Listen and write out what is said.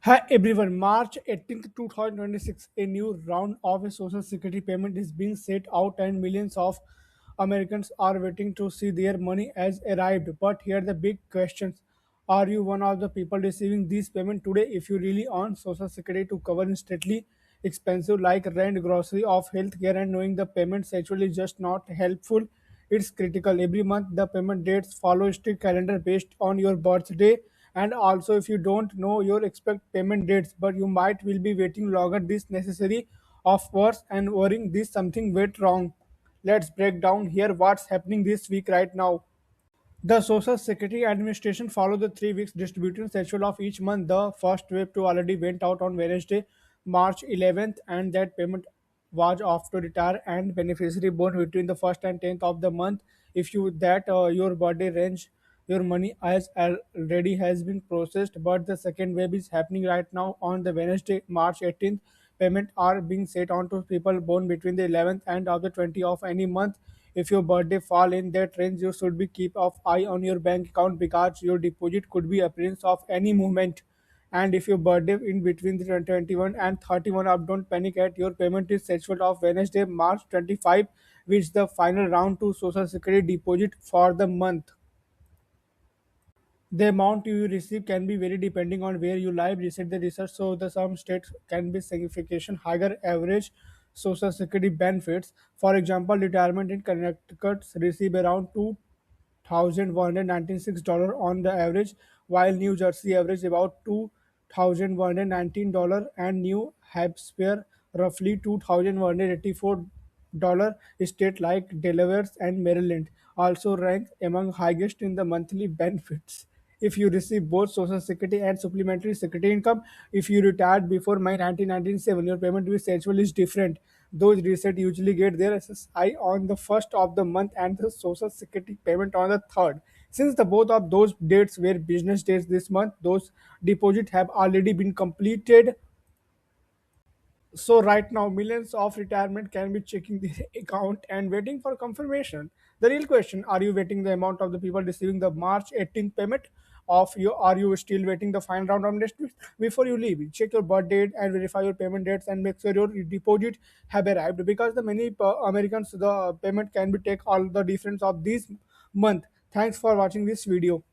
Hi everyone, March 18th, 2026, a new round of a social security payment is being set out and millions of Americans are waiting to see their money has arrived. But here the big questions. Are you one of the people receiving this payment today? If you really on social security to cover instantly expensive like rent, grocery, of healthcare and knowing the payments actually just not helpful. It's critical. Every month the payment dates follow a strict calendar based on your birthday, and also if you don't know your expect payment dates but you might will be waiting longer this necessary of worse and worrying this something went wrong. Let's break down here what's happening this week right now. The Social Security Administration follow the 3 weeks distribution schedule of each month. The first wave two already went out on Wednesday, March 11th, and that payment was off to retire and beneficiary born between the first and 10th of the month. If you that your birthday range, your money has already has been processed, but the second wave is happening right now on the Wednesday, March 18th. Payment are being set on to people born between the 11th and of the 20th of any month. If your birthday fall in that range, you should be keep of eye on your bank account because your deposit could be appearance of any movement. And if your birthday in between the 21 and 31 up, don't panic at your payment is scheduled of Wednesday, March 25, which the final round to Social Security deposit for the month. The amount you receive can be vary depending on where you live. Research the research so the some states can be significant higher average social security benefits. For example, retirement in Connecticut receive around $2,196 on the average, while New Jersey average about $2,119 and New Hampshire roughly $2,184. State like Delaware and Maryland also rank among highest in the monthly benefits. If you receive both social security and supplementary security income, if you retired before May 1997, your payment with schedule is different. Those reset usually get their SSI on the first of the month and the social security payment on the third. Since the both of those dates were business days this month, those deposits have already been completed. So right now, millions of retirement can be checking their account and waiting for confirmation. The real question: are you waiting the amount of the people receiving the March 18th payment? Of you, are you still waiting the final round of next week? Before you leave, check your birth date and verify your payment dates and make sure your deposit have arrived. Because the many Americans, the payment can be take all the difference of this month. Thanks for watching this video.